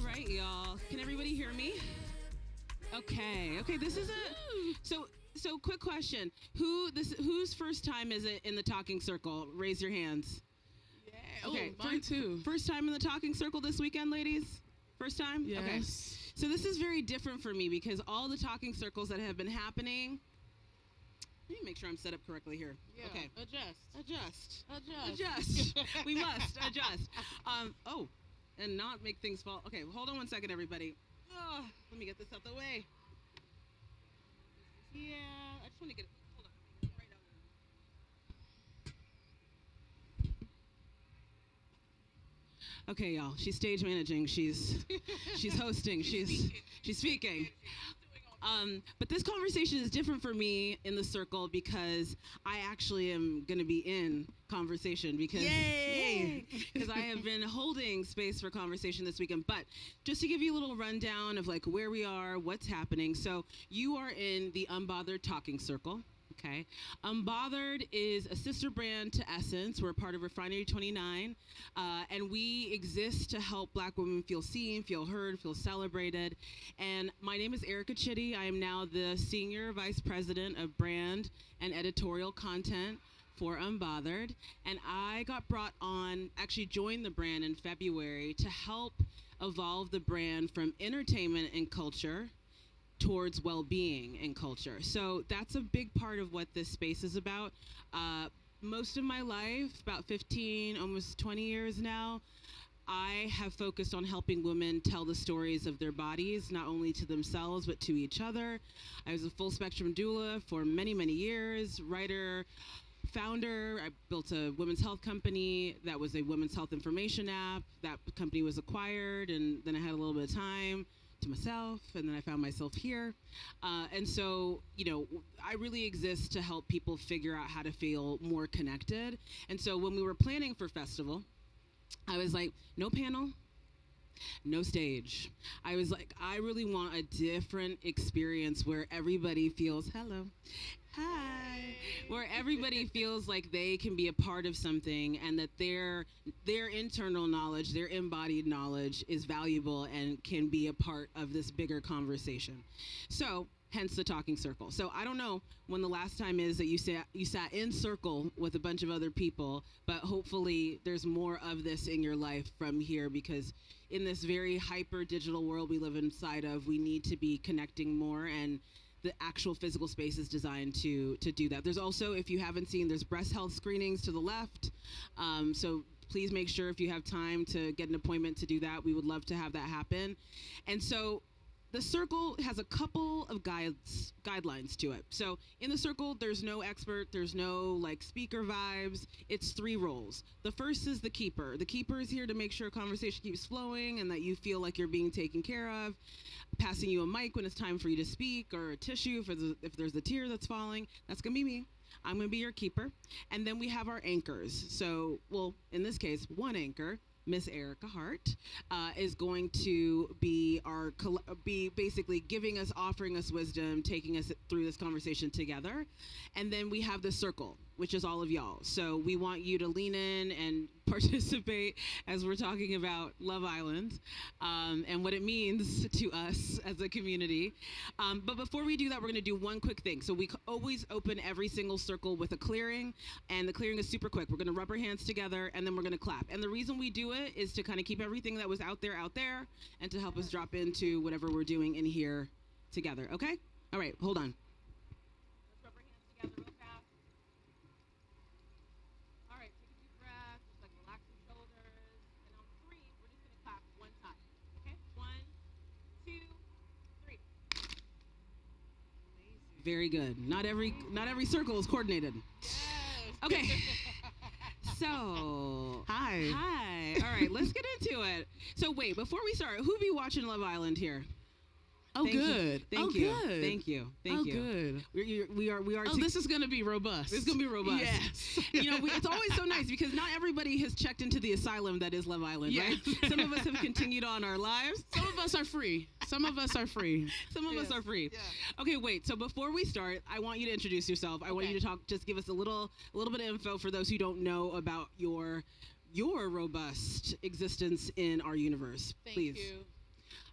right, y'all. Can everybody hear me? Okay. Okay. This is a so quick question. Whose first time is it in the talking circle? Raise your hands. Yeah. Okay. Mine too. First time in the talking circle this weekend, ladies? First time? Yes. Okay. So this is very different for me because all the talking circles that have been happening. Let me make sure I'm set up correctly here. Yeah. Okay. Adjust. We must adjust. And not make things fall. Okay, hold on one second, everybody. Let me get this out the way. Yeah, I just want to get it. Hold on. Right out. Okay, y'all. She's stage managing. She's hosting. She's speaking. But this conversation is different for me in the circle because I actually am going to be in conversation because because I have been holding space for conversation this weekend. But just to give you a little rundown of like where we are, what's happening. So you are in the Unbothered Talking Circle. Okay. Unbothered is a sister brand to Essence. We're a part of Refinery 29. And we exist to help Black women feel seen, feel heard, feel celebrated. And my name is Erica Chitty. I am now the Senior Vice President of Brand and Editorial Content for Unbothered. And I got brought on, actually joined the brand in February to help evolve the brand from entertainment and culture towards well-being and culture. So that's a big part of what this space is about. Most of my life, about 15, almost 20 years now, I have focused on helping women tell the stories of their bodies, not only to themselves, but to each other. I was a full spectrum doula for many, many years, writer, founder. I built a women's health company that was a women's health information app. That company was acquired, and then I had a little bit of time to myself, and then I found myself here. And so, I really exist to help people figure out how to feel more connected. And so when we were planning for festival, I was like, no panel, no stage. I was like, I really want a different experience where everybody feels, hello, hi, where everybody feels like they can be a part of something and that their internal knowledge, their embodied knowledge is valuable and can be a part of this bigger conversation. So hence the talking circle. So I don't know when the last time is that you sat in circle with a bunch of other people, but hopefully there's more of this in your life from here, because in this very hyper digital world we live inside of, we need to be connecting more, and the actual physical space is designed to do that. There's also, if you haven't seen, there's breast health screenings to the left. So please make sure if you have time to get an appointment to do that. We would love to have that happen. And so the circle has a couple of guidelines to it. So in the circle, there's no expert, there's no like speaker vibes. It's 3 roles. The first is the keeper. The keeper is here to make sure conversation keeps flowing and that you feel like you're being taken care of, passing you a mic when it's time for you to speak, or a tissue if there's a tear that's falling. That's gonna be me. I'm gonna be your keeper. And then we have our anchors. So, well, in this case, one anchor, Miss Erica Hart, is going to be basically giving us, offering us wisdom, taking us through this conversation together. And then we have the circle, which is all of y'all. So we want you to lean in and participate as we're talking about Love Island and what it means to us as a community. But before we do that, we're going to do one quick thing. So we always open every single circle with a clearing, and the clearing is super quick. We're going to rub our hands together, and then we're going to clap. And the reason we do it is to kind of keep everything that was out there, and to help us drop into whatever we're doing in here together. Okay? All right, hold on. Let's rub our hands together real fast. All right, take a deep breath, just like relax your shoulders. And on 3, we're just gonna clap one time. Okay? 1, 2, 3. Amazing. Very good. Not every circle is coordinated. Yes. Okay. So, hi. All right, let's get into it. So wait, before we start, who be watching Love Island here? Oh, good. Thank you. Thank you. Good. We are. Oh, this is going to be robust. It's going to be robust. Yes. It's always so nice because not everybody has checked into the asylum that is Love Island, right? Some of us have continued on our lives. Some of us are free. Some of us are free. Yeah. Okay, wait. So before we start, I want you to introduce yourself. I want you to talk. Just give us a little bit of info for those who don't know about your robust existence in our universe. Thank Please. you.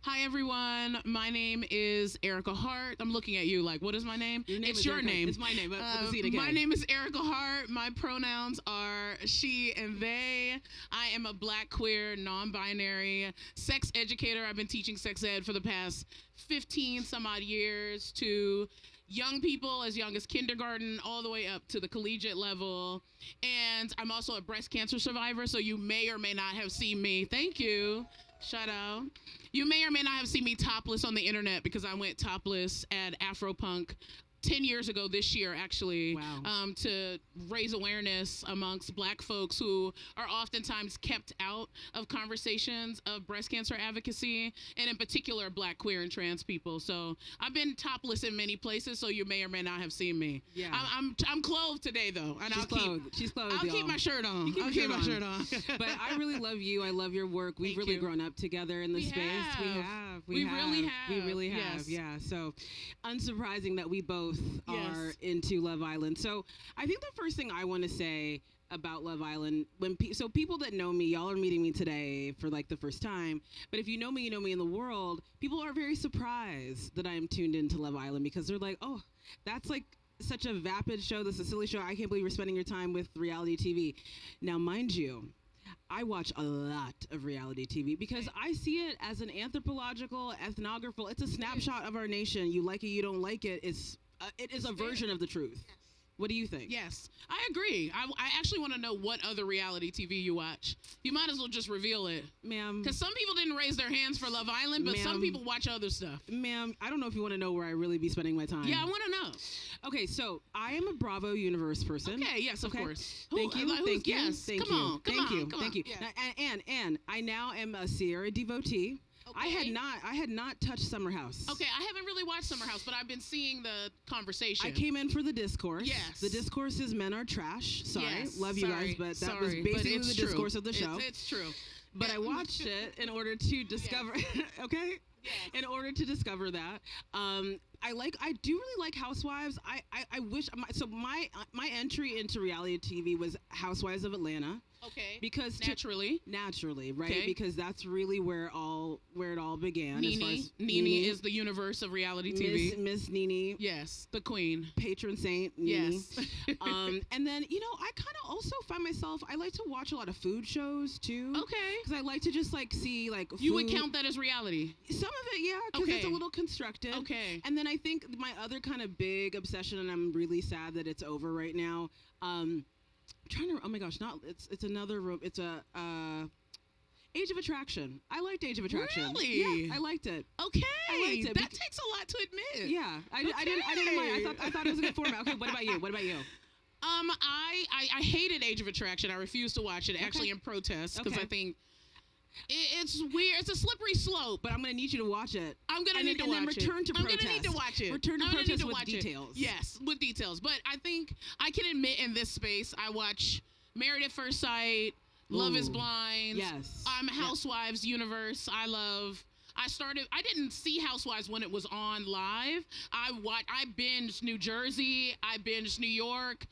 Hi, everyone. My name is Erica Hart. I'm looking at you like, what is my name? Your name it's is your Erica. name. It's my name. But with a C again. My name is Erica Hart. My pronouns are she and they. I am a Black, queer, non-binary sex educator. I've been teaching sex ed for the past 15 some odd years to young people as young as kindergarten all the way up to the collegiate level. And I'm also a breast cancer survivor, so you may or may not have seen me. Thank you. Shout out. You may or may not have seen me topless on the internet because I went topless at Afropunk 10 years ago this year, actually. Wow. To raise awareness amongst Black folks who are oftentimes kept out of conversations of breast cancer advocacy, and in particular Black, queer, and trans people. So I've been topless in many places, so you may or may not have seen me. Yeah. I'm clothed today though, and She's clothed. I'll keep my shirt on. I'll keep my shirt on. But I really love you. I love your work. We've really grown up together in this space. We really have. Yes. Yeah. So unsurprising that we both are into Love Island. So I think the first thing I want to say about Love Island, so people that know me, y'all are meeting me today for like the first time, but if you know me in the world, people are very surprised that I am tuned into Love Island because they're like, oh, that's like such a vapid show, that's a silly show, I can't believe you're spending your time with reality TV. Now, mind you, I watch a lot of reality TV because I see it as an anthropological, ethnographical, it's a snapshot of our nation. You like it, you don't like it, it is a version of the truth. What do you think? Yes, I agree. I actually want to know what other reality TV you watch. You might as well just reveal it. Ma'am. Because some people didn't raise their hands for Love Island, but some people watch other stuff. Ma'am, I don't know if you want to know where I really be spending my time. Yeah, I want to know. Okay, so I am a Bravo Universe person. Okay, yes, of course. Thank you. Yes, come on. Thank you. Yes. And I now am a Sierra devotee. Okay. I had not touched Summer House. Okay, I haven't really watched Summer House, but I've been seeing the conversation. I came in for the discourse. Yes. The discourse is men are trash. Sorry. Yes, Love you guys, but that was basically the discourse of the show. It's true. But I watched it in order to discover, okay? Yes. In order to discover that. I do really like Housewives. I wish, my entry into reality TV was Housewives of Atlanta. Okay. Because naturally, right? Okay. Because that's really where it all began. Nene is the universe of reality TV. Miss Nene. Yes, the queen. Patron saint. Nene. Yes. And then I kind of also find myself, I like to watch a lot of food shows too. Okay. Because I like to just like see like food. You would count that as reality? Some of it, yeah, because it's a little constructed. Okay. And then I think my other kind of big obsession, and I'm really sad that it's over right now. Oh my gosh, it's another room. It's a Age of Attraction. I liked Age of Attraction. Really? Yeah, I liked it. Okay. I liked it. That takes a lot to admit. Yeah, I didn't mind. I thought it was a good format. Okay, what about you? I hated Age of Attraction. I refused to watch it actually in protest because I think it's weird. It's a slippery slope. But I'm going to need you to watch it. I'm going to need to watch it. Return to protest. I'm going to need to watch it. Return to protest with details. Yes, with details. But I think I can admit in this space, I watch Married at First Sight, Love is Blind. Yes. I'm Housewives universe. I didn't see Housewives when it was on live. I binged New Jersey. I binged New York.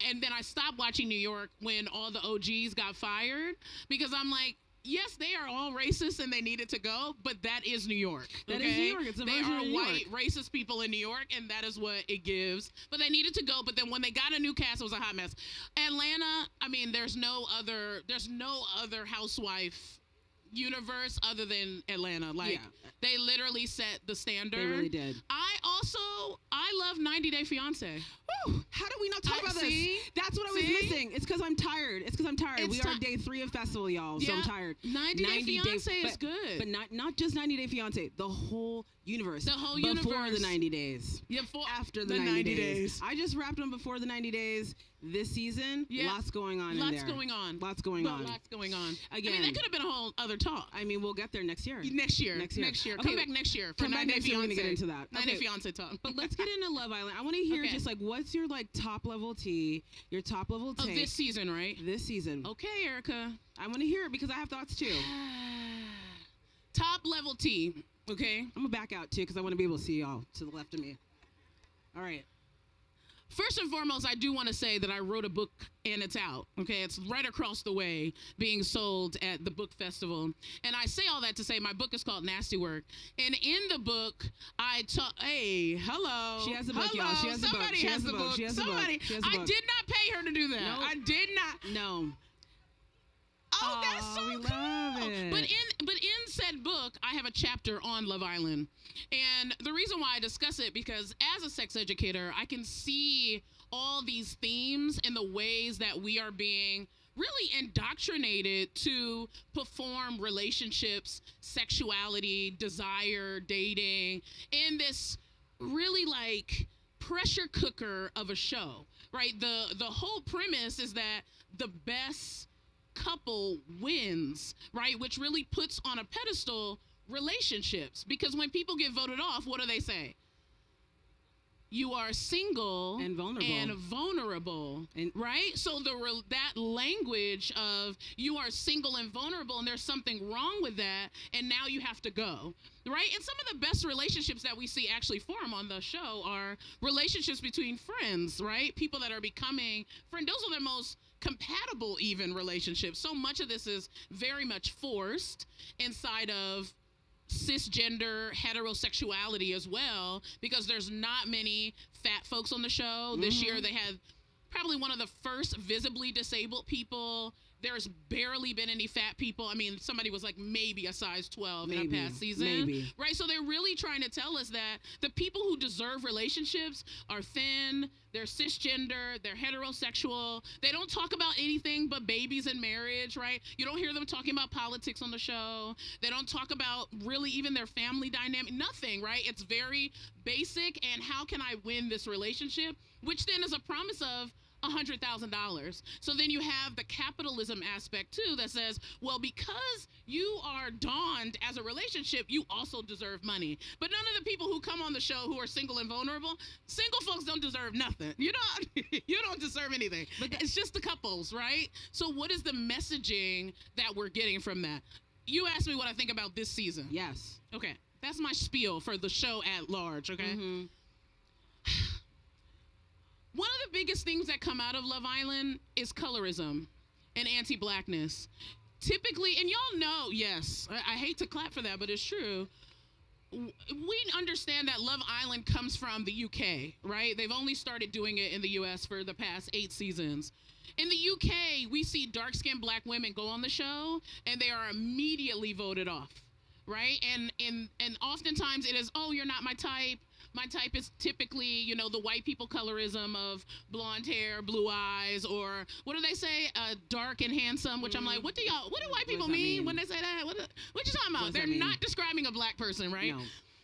And then I stopped watching New York when all the OGs got fired because I'm like, yes, they are all racist and they needed to go, but that is New York. That is New York. It's a version of New York. They are white, racist people in New York, and that is what it gives. But they needed to go, but then when they got a new cast, it was a hot mess. Atlanta, I mean, there's no other housewife universe other than Atlanta. Like, they literally set the standard. They really did. I love 90 Day Fiance. Woo, how do we not talk about this? That's what I was missing. It's because I'm tired. We are day 3 of festival, y'all, so I'm tired. 90 Day Fiance is good. But not just 90 Day Fiance, the whole universe. The whole before universe. Before the 90 days. Yeah, after the 90 days. I just wrapped on before the 90 days. This season, lots going on in there. Lots going on. Lots going on. Again. I mean, that could have been a whole other talk. I mean, we'll get there next year. Next year. Okay. Come back next year for 90 Day Fiance. We're going to get into that. 90 Day Fiance talk. But let's get into Love Island. I want to hear just like, what's your like top level tea, your top level take. Of this season, right? This season. Okay, Erica. I want to hear it because I have thoughts too. Top level tea. Okay. I'm going to back out too because I want to be able to see y'all to the left of me. All right. First and foremost, I do want to say that I wrote a book and it's out. Okay, it's right across the way being sold at the book festival. And I say all that to say my book is called Nasty Work. And in the book, I talk. Hey, hello. She has the book, hello. y'all. She has the book. Somebody She has has the the book. book. She has the book. Somebody. She has the I book. did not pay her to do that. Nope. I did not. No. Oh, that's so we cool. love it. But in said book, I have a chapter on Love Island. And the reason why I discuss it, because as a sex educator, I can see all these themes in the ways that we are being really indoctrinated to perform relationships, sexuality, desire, dating, in this really like pressure cooker of a show, right? The whole premise is that the best couple wins, right? Which really puts on a pedestal relationships, because when people get voted off, what do they say? You are single and vulnerable, and right? So that language of you are single and vulnerable, and there's something wrong with that, and now you have to go, right? And some of the best relationships that we see actually form on the show are relationships between friends, right? People that are becoming friends. Those are the most compatible even relationships. So much of this is very much forced inside of cisgender heterosexuality as well, because there's not many fat folks on the show. This year they had probably one of the first visibly disabled people. There's barely been any fat people. I mean, somebody was like maybe a size 12 in a past season. Right? So they're really trying to tell us that the people who deserve relationships are thin, they're cisgender, they're heterosexual. They don't talk about anything but babies and marriage, right? You don't hear them talking about politics on the show. They don't talk about really even their family dynamic, nothing, right? It's very basic, and how can I win this relationship? Which then is a promise of $100,000. So then you have the capitalism aspect too that says, well, because you are donned as a relationship, you also deserve money. But none of the people who come on the show who are single and vulnerable, single folks don't deserve nothing. You don't deserve anything. But it's just the couples, right? So what is the messaging that we're getting from that? You asked me what I think about this season. Yes. Okay. That's my spiel for the show at large, okay? Mm-hmm. One of the biggest things that come out of Love Island is colorism and anti-blackness. Typically, and y'all know, yes, I hate to clap for that, but it's true. We understand that Love Island comes from the UK, right? They've only started doing it in the US for the past 8 seasons. In the UK, we see dark-skinned black women go on the show, and they are immediately voted off, right? And oftentimes it is, oh, you're not my type. My type is typically, the white people colorism of blonde hair, blue eyes, or what do they say? Dark and handsome, which I'm like, what do white people mean when they say that? What you talking about? They're not describing a black person, right? No.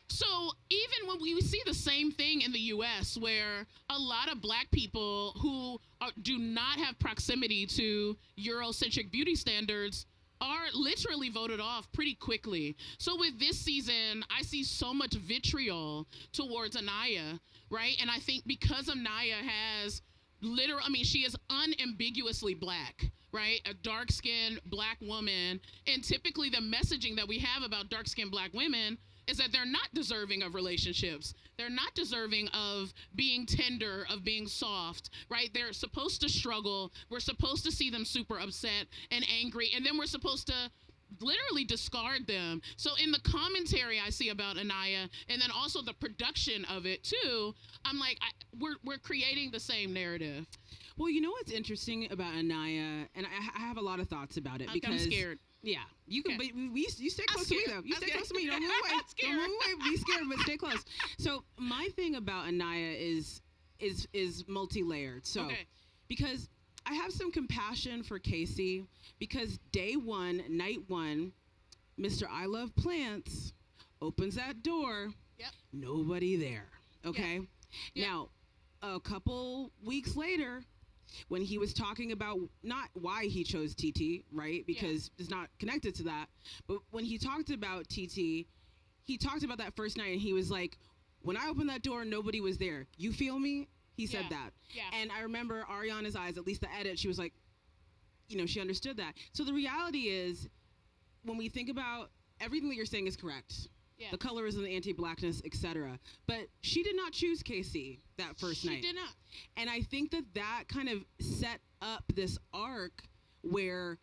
So even when we see the same thing in the U.S., where a lot of black people who do not have proximity to Eurocentric beauty standards are literally voted off pretty quickly. So with this season, I see so much vitriol towards Anaya, right? And I think because Anaya has she is unambiguously black, right? A dark-skinned black woman. And typically the messaging that we have about dark-skinned black women is that they're not deserving of relationships. They're not deserving of being tender, of being soft, right? They're supposed to struggle. We're supposed to see them super upset and angry, and then we're supposed to literally discard them. So in the commentary I see about Anaya, and then also the production of it too, I'm like, we're creating the same narrative. Well, you know what's interesting about Anaya, and I have a lot of thoughts about it because I'm scared. Yeah, you can. Okay. But you stay close to me though. You stay close to me. Don't move away. Don't move away. Be scared, but stay close. So my thing about Anaya is multi-layered. So because I have some compassion for Casey, because day one, night one, Mr. I Love Plants opens that door. Yep. Nobody there. Okay. Yep. Now, a couple weeks later, when he was talking about not why he chose TT, right? Because it's not connected to that. But when he talked about TT, he talked about that first night and he was like, when I opened that door, nobody was there. You feel me? He said that. Yeah. And I remember Ariana's eyes, at least the edit, she was like, she understood that. So the reality is, when we think about everything that you're saying is correct. Yeah. the colorism, the anti-blackness, etc. But she did not choose Casey that first night. She did not. And I think that kind of set up this arc where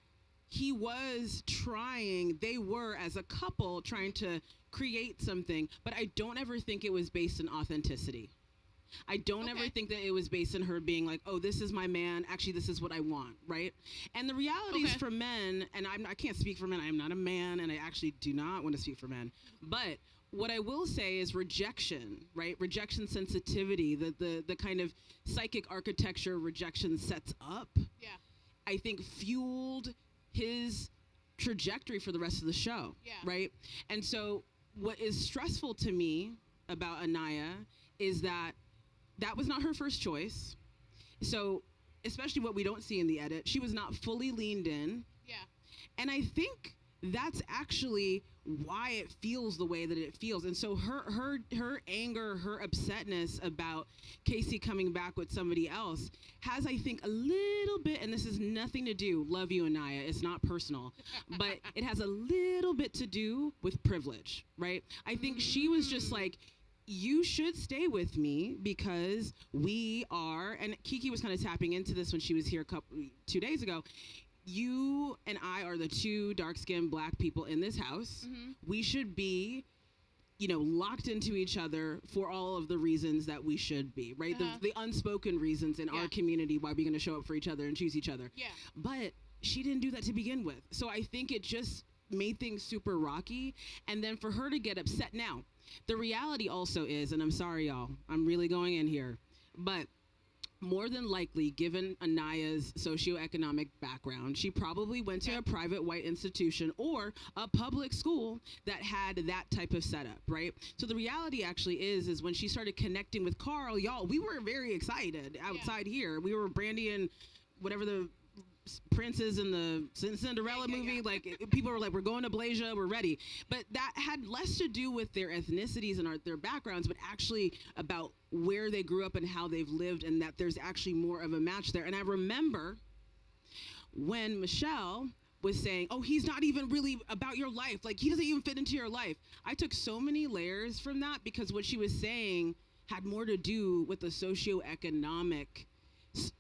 he was trying, they were as a couple trying to create something, but I don't ever think it was based in authenticity. I don't ever think that it was based on her being like, oh, this is my man. Actually, this is what I want, right? And the reality is for men, and I can't speak for men. I am not a man, and I actually do not want to speak for men. But what I will say is rejection, right? Rejection sensitivity, the kind of psychic architecture rejection sets up, I think fueled his trajectory for the rest of the show, right? And so what is stressful to me about Anaya is that was not her first choice. So especially what we don't see in the edit, she was not fully leaned in. Yeah. And I think that's actually why it feels the way that it feels. And so her anger, her upsetness about Casey coming back with somebody else has, I think, a little bit, and this has nothing to do, love you, Anaya, it's not personal, but it has a little bit to do with privilege, right? I think she was just like, you should stay with me because we are, and Kiki was kind of tapping into this when she was here 2 days ago, you and I are the two dark-skinned black people in this house. We should be, locked into each other for all of the reasons that we should be, right? The unspoken reasons in our community why we're going to show up for each other and choose each other. Yeah. But she didn't do that to begin with. So I think it just made things super rocky. And then for her to get upset. Now, the reality also is, and I'm sorry, y'all, I'm really going in here, but more than likely, given Anaya's socioeconomic background, she probably went to a private white institution or a public school that had that type of setup, right? So the reality actually is when she started connecting with Carl, y'all, we were very excited outside here. We were Brandy and whatever the princes in the Cinderella movie, like people were like, we're going to Blazia, we're ready. But that had less to do with their ethnicities and their backgrounds, but actually about where they grew up and how they've lived, and that there's actually more of a match there. And I remember when Michelle was saying, oh, he's not even really about your life, like he doesn't even fit into your life. I took so many layers from that because what she was saying had more to do with the socioeconomic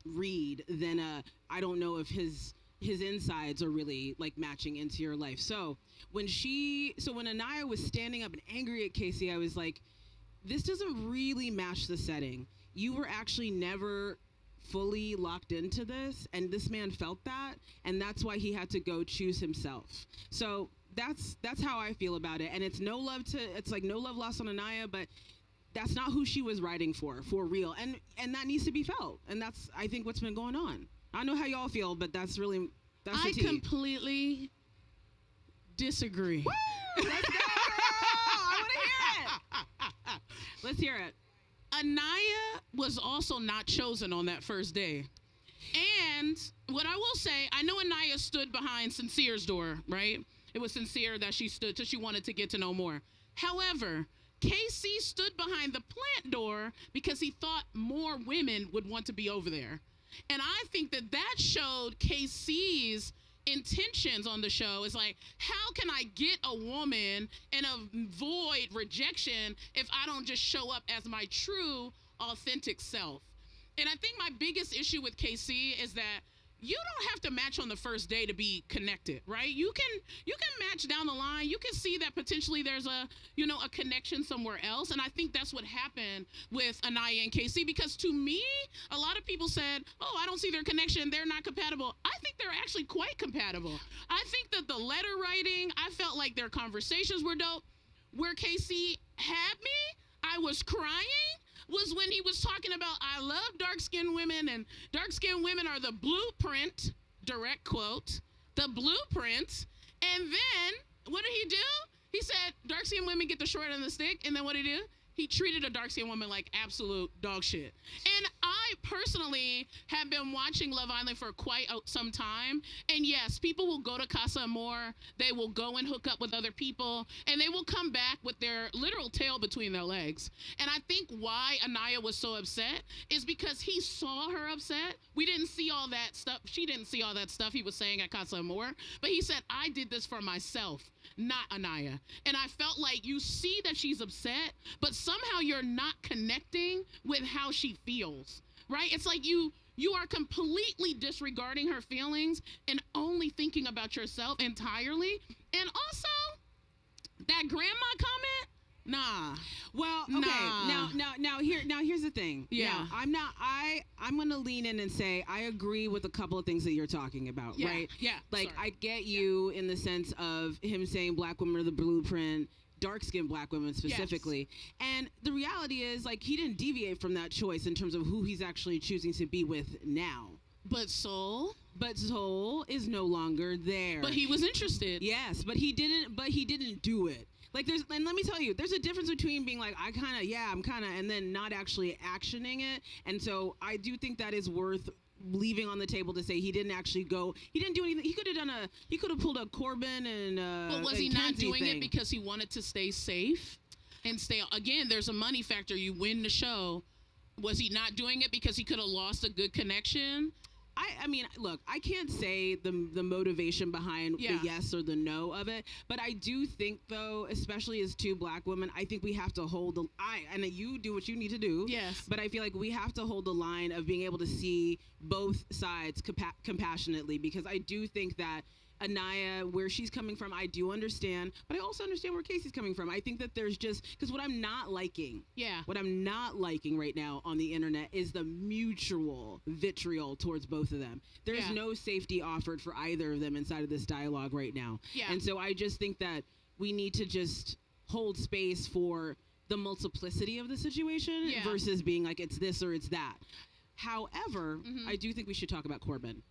read than I don't know if his insides are really like matching into your life. So when Anaya was standing up and angry at Casey, I was like, this doesn't really match the setting. You were actually never fully locked into this, and this man felt that, and that's why he had to go choose himself. So that's how I feel about it. And it's no love lost on Anaya, but that's not who she was writing for real. And that needs to be felt. And that's, I think, what's been going on. I know how y'all feel, but that's the tea. Completely disagree. Woo! Let's go! I want to hear it. Let's hear it. Anaya was also not chosen on that first day. And what I will say, I know Anaya stood behind Sincere's door, right? It was Sincere that she stood till she wanted to get to know more. However, Casey stood behind the plant door because he thought more women would want to be over there. And I think that showed Casey's intentions on the show. Is like, how can I get a woman and avoid rejection if I don't just show up as my true, authentic self? And I think my biggest issue with Casey is that you don't have to match on the first day to be connected, right? You can match down the line. You can see that potentially there's a connection somewhere else. And I think that's what happened with Anaya and Casey, because to me, a lot of people said, oh, I don't see their connection, they're not compatible. I think they're actually quite compatible. I think that the letter writing, I felt like their conversations were dope. Where Casey had me, I was crying, was when he was talking about, I love dark-skinned women, and dark-skinned women are the blueprint, direct quote, the blueprint. And then, what did he do? He said, dark-skinned women get the short end of the stick, and then what did he do? He treated a dark-skinned woman like absolute dog shit. And I personally have been watching Love Island for quite some time. And yes, people will go to Casa Amor. They will go and hook up with other people. And they will come back with their literal tail between their legs. And I think why Anaya was so upset is because he saw her upset. We didn't see all that stuff. She didn't see all that stuff he was saying at Casa Amor. But he said, I did this for myself. not Anaya. And I felt like you see that she's upset, but somehow you're not connecting with how she feels, right? It's like you are completely disregarding her feelings and only thinking about yourself entirely. And also, that grandma comment, nah. Well, okay. Nah. Now here's the thing. Yeah. I'm gonna lean in and say I agree with a couple of things that you're talking about, Yeah. right? Yeah. Like Sorry. I get you in the sense of him saying black women are the blueprint, dark-skinned black women specifically. Yes. And the reality is, like, he didn't deviate from that choice in terms of who he's actually choosing to be with now. But Soul is no longer there. But he was interested. Yes, but he didn't do it. Like and let me tell you, there's a difference between being like, I'm kind of, and then not actually actioning it. And so I do think that is worth leaving on the table to say he didn't actually go. He didn't do anything. He could have pulled a Corbin and but was he not doing it because he wanted to stay safe and stay? Again, there's a money factor. You win the show. Was he not doing it because he could have lost a good connection? I mean, look, I can't say the motivation behind the yes or the no of it, but I do think, though, especially as two black women, I think we have to hold and you do what you need to do. Yes. But I feel like we have to hold the line of being able to see both sides compassionately, because I do think that Anaya, where she's coming from, I do understand, but I also understand where Casey's coming from. I think that there's because what I'm not liking right now on the internet is the mutual vitriol towards both of them. There's no safety offered for either of them inside of this dialogue right now. Yeah. And so I just think that we need to just hold space for the multiplicity of the situation versus being like it's this or it's that. However, I do think we should talk about Corbin.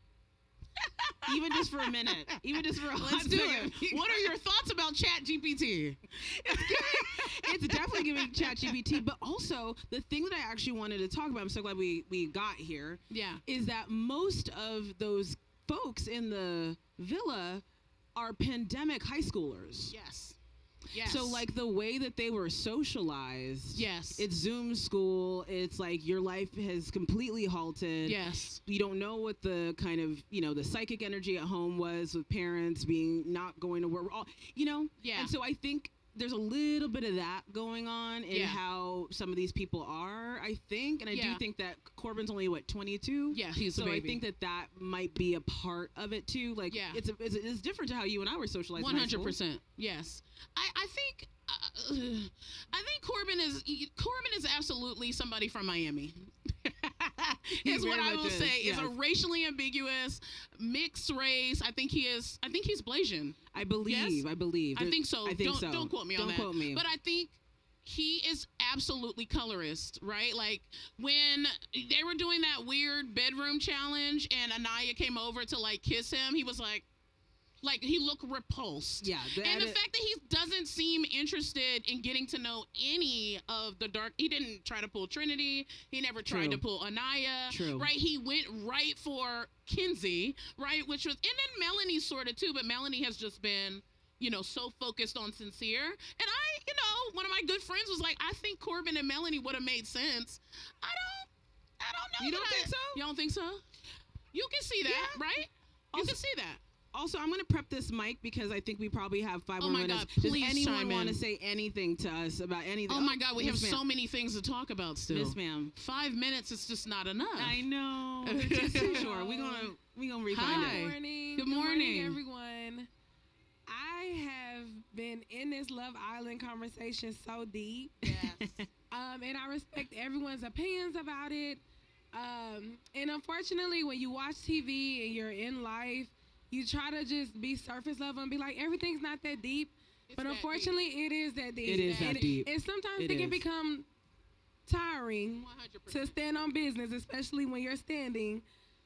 Even just for a minute. Even just for a hot Let's do second. it. What are your thoughts about ChatGPT? It's definitely giving ChatGPT, but also the thing that I actually wanted to talk about, I'm so glad we got here, is that most of those folks in the villa are pandemic high schoolers. Yes. So, like, the way that they were socialized. Yes. It's Zoom school. It's like your life has completely halted. Yes. You don't know what the kind of, the psychic energy at home was with parents not going to work. Yeah. And so I think there's a little bit of that going on in how some of these people are, I think. And I do think that Corbin's only, 22? Yeah, he's a baby. So I think that might be a part of it, too. Like, it's different to how you and I were socialized 100%. Yes. I think Corbin is absolutely somebody from Miami. Is what I will say. Yes. Is a racially ambiguous mixed race. I think he's Blasian. I believe. Yes? I think so. Don't quote me on that. Don't quote me. But I think he is absolutely colorist, right? Like when they were doing that weird bedroom challenge and Anaya came over to kiss him, he was like he looked repulsed. Yeah. And the fact that he doesn't seem interested in getting to know any of the dark, he didn't try to pull Trinity. He never tried to pull Anaya. True. Right? He went right for Kinsey, right? Which was, and then Melanie sort of too, but Melanie has just been, so focused on Sincere. And one of my good friends was like, I think Corbin and Melanie would have made sense. I don't know. You don't think so? You don't think so? You can see that, right? You can see that. Also, I'm going to prep this mic because I think we probably have 5 more minutes. God, please Does anyone want in. to say anything to us about anything? Oh my God, we have so many things to talk about still. Yes, ma'am. 5 minutes is just not enough. I know. It's just too short. We're gonna refine Hi. it. Good morning. Good morning, everyone. I have been in this Love Island conversation so deep. Yes. And I respect everyone's opinions about it. And unfortunately, when you watch TV and you're in life, you try to just be surface level and be like, everything's not that deep. But unfortunately, it is that deep. It is that deep. And sometimes it can become tiring 100%. to stand on business, especially when you're standing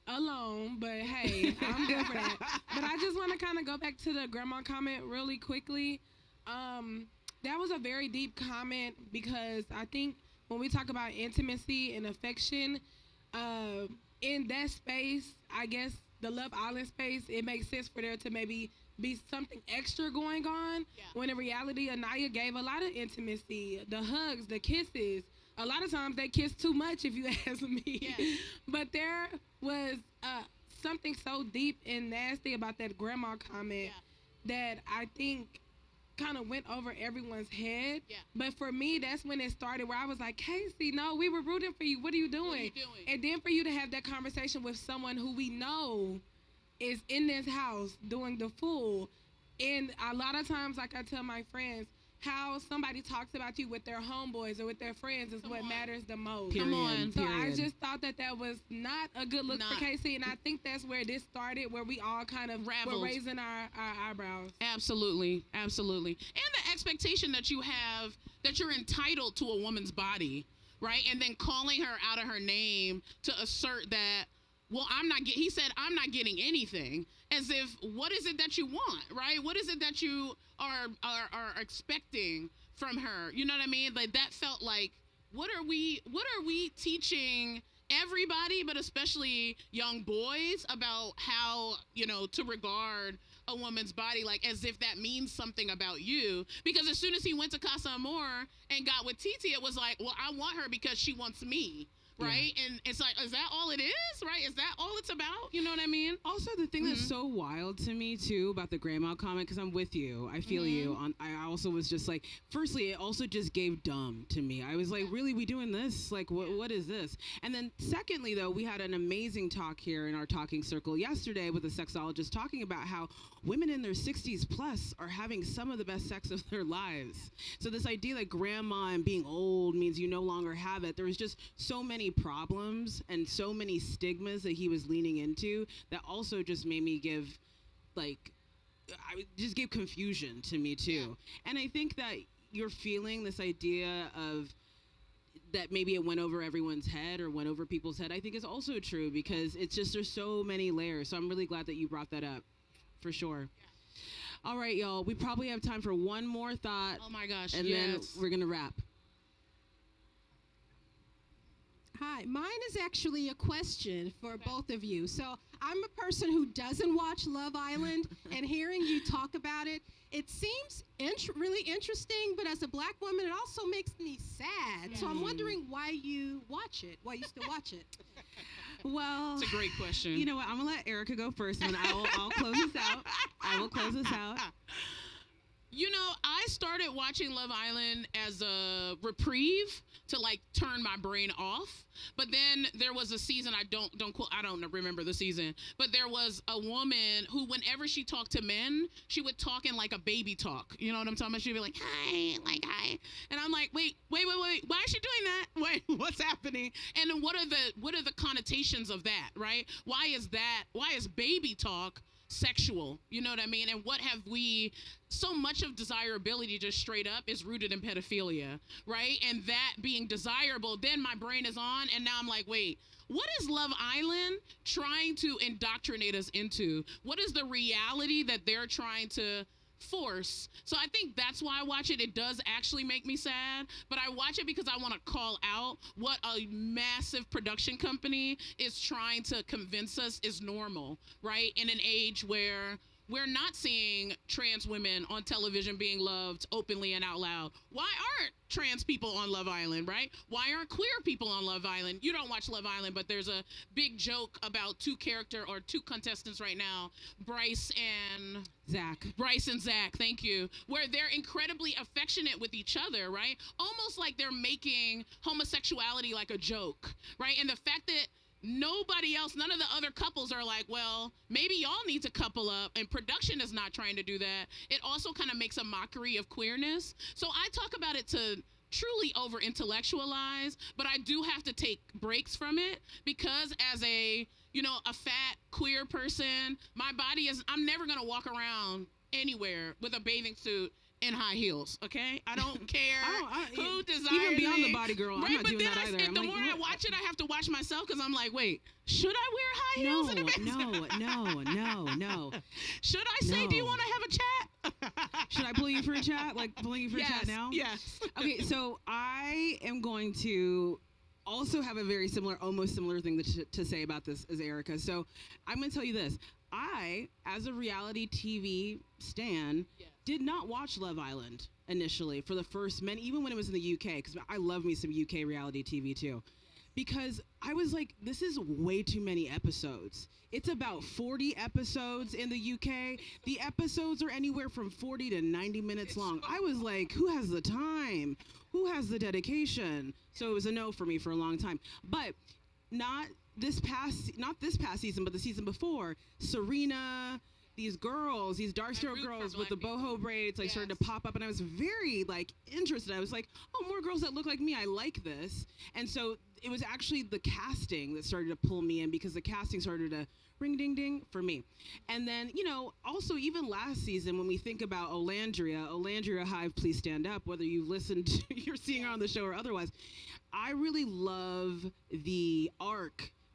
alone. But hey, I'm good for that. But I just want to kind of go back to the grandma comment really quickly. That was a very deep comment because I think when we talk about intimacy and affection, in that space, I guess the Love Island space, it makes sense for there to maybe be something extra going on. Yeah. When in reality, Anaya gave a lot of intimacy, the hugs, the kisses. A lot of times they kiss too much, if you ask me. Yeah. But there was something so deep and nasty about that grandma comment that I think kind of went over everyone's head. Yeah. But for me, that's when it started, where I was like, Casey, no, we were rooting for you. What are you doing? What are you doing? And then for you to have that conversation with someone who we know is in this house doing the fool. And a lot of times, like I tell my friends, how somebody talks about you with their homeboys or with their friends is what matters the most. Period. Come on. So I just thought that was not a good look for Casey, and I think that's where this started, where we all kind of were raising our eyebrows. Absolutely. And the expectation that you have, that you're entitled to a woman's body, right? And then calling her out of her name to assert that, well, he said, I'm not getting anything, as if, what is it that you want, right? What is it that you are expecting from her? You know what I mean? Like, that felt like, what are we teaching everybody, but especially young boys, about how, to regard a woman's body, like, as if that means something about you? Because as soon as he went to Casa Amor and got with Titi, it was like, well, I want her because she wants me. Right? Yeah. And it's like, is that all it is? Right? Is that all it's about? You know what I mean? Also, the thing that's so wild to me, too, about the grandma comment, because I'm with you. I feel you. I also was just like, firstly, it also just gave dumb to me. I was like, really, we doing this? Like, what is this? And then secondly, though, we had an amazing talk here in our talking circle yesterday with a sexologist talking about how women in their 60s plus are having some of the best sex of their lives. So this idea that grandma and being old means you no longer have it, there was just so many problems and so many stigmas that he was leaning into that also just made me give confusion to me too. Yeah. And I think that you're feeling this idea of that maybe it went over everyone's head or went over people's head, I think is also true, because it's just, there's so many layers. So I'm really glad that you brought that up, for sure. Yeah. All right, y'all, we probably have time for one more thought. Oh my gosh, and then we're gonna wrap. Hi, mine is actually a question for both of you. So I'm a person who doesn't watch Love Island, and hearing you talk about it, it seems really interesting, but as a Black woman, it also makes me sad. So I'm wondering why you still watch it. Well, it's a great question. You know what? I'm gonna let Erica go first, and I'll close this out. I will close this out. I started watching Love Island as a reprieve to turn my brain off. But then there was a season, I don't remember the season, but there was a woman who, whenever she talked to men, she would talk in like a baby talk. You know what I'm talking about? She'd be like, hi. And I'm like, wait, why is she doing that? Wait, what's happening? And then what are the connotations of that, right? Why is baby talk sexual? You know what I mean? And what have we, so much of desirability just straight up is rooted in pedophilia, right? And that being desirable, then my brain is on, and now I'm like, wait, what is Love Island trying to indoctrinate us into? What is the reality that they're trying to force? So I think that's why I watch it. It does actually make me sad, but I watch it because I want to call out what a massive production company is trying to convince us is normal, right? In an age where we're not seeing trans women on television being loved openly and out loud. Why aren't trans people on Love Island, right? Why aren't queer people on Love Island? You don't watch Love Island, but there's a big joke about two contestants right now, Bryce and Zach, thank you, where they're incredibly affectionate with each other, right? Almost like they're making homosexuality like a joke, right? And the fact that nobody else, none of the other couples are like, well, maybe y'all need to couple up, and production is not trying to do that. It also kind of makes a mockery of queerness. So I talk about it to truly over intellectualize, but I do have to take breaks from it, because as a fat queer person, my body is, I'm never gonna walk around anywhere with a bathing suit in high heels, okay? I don't care who desires even beyond the body girl, right? I'm not doing that either. The more I watch it, I have to watch myself, because I'm like, wait, should I wear high heels in a bathing suit? No. Should I say, do you want to have a chat? Should I pull you for a chat? Like pulling you for a chat now? Yes. Okay, so I am going to also have a very almost similar thing to say about this as Erica. So I'm going to tell you this. I, as a reality TV stan, did not watch Love Island initially for the first even when it was in the UK, because I love me some UK reality TV too. because I was like, this is way too many episodes. It's about 40 episodes in the UK. The episodes are anywhere from 40 to 90 minutes long. I was like, who has the time? Who has the dedication? So it was a no for me for a long time. But not this past season, but the season before, Serena, these girls, these dark-skinned girls with the boho braids, like started to pop up, and I was very like interested. I was like, oh, more girls that look like me. I like this. And so it was actually the casting that started to pull me in, because the casting started to ring ding ding for me. And then, you know, also even last season, when we think about Olandria Hive, please stand up, whether you've listened to, you're seeing her on the show or otherwise. I really love the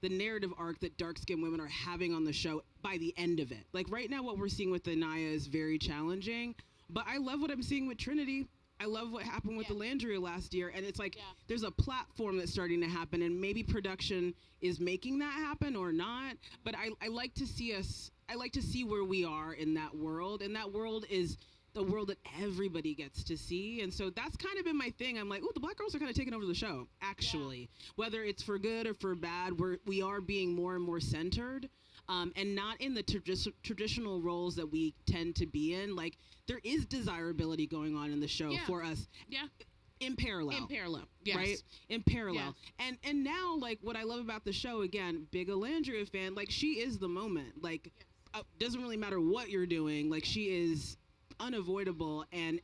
narrative arc that dark-skinned women are having on the show by the end of it. Like right now, what we're seeing with Anaya is very challenging, but I love what I'm seeing with Trinity. I love what happened with Olandria last year, and it's like there's a platform that's starting to happen, and maybe production is making that happen or not. But I like to see where we are in that world, and that world is the world that everybody gets to see. And so that's kind of been my thing. I'm like, oh, the black girls are kind of taking over the show, actually. Whether it's for good or for bad, we are being more and more centered, and not in the traditional roles that we tend to be in. Like, there is desirability going on in the show for us. Yeah. In parallel. Yes. Right? In parallel. Yes. And now, like, what I love about the show, again, big Olandria fan, like, she is the moment. Like, doesn't really matter what you're doing. Like, she is unavoidable and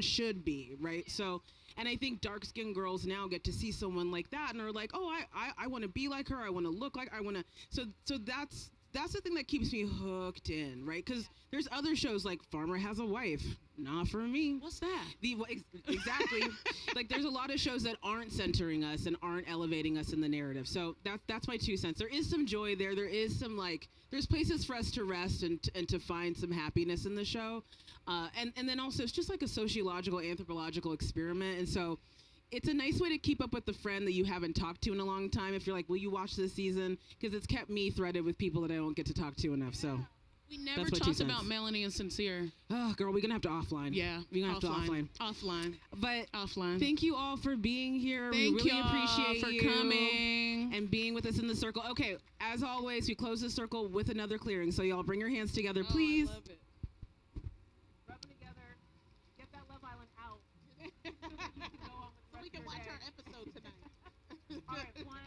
should be, right? So, and I think dark-skinned girls now get to see someone like that and are like, oh, I want to be like her. I want to look like, I want to. So that's the thing that keeps me hooked in, right? Because there's other shows like Farmer Has a Wife. Not for me. What's that? Exactly. Like, there's a lot of shows that aren't centering us and aren't elevating us in the narrative. So that's my 2 cents. There is some joy there. There is some, like, there's places for us to rest and to find some happiness in the show. And then also, it's just like a sociological, anthropological experiment. And so it's a nice way to keep up with the friend that you haven't talked to in a long time. If you're like, will you watch this season? Because it's kept me threaded with people that I don't get to talk to enough. So we never talked about Melanie and Sincere. Oh, girl, we're going to have to offline. Yeah. We're going to have to offline. Offline. But offline. Thank you all for being here. Thank we really you appreciate for you coming and being with us in the circle. Okay, as always, we close the circle with another clearing. So y'all bring your hands together, please. I love it. Rub them together. Get that Love Island out. So we can watch our episode tonight. All right, 1,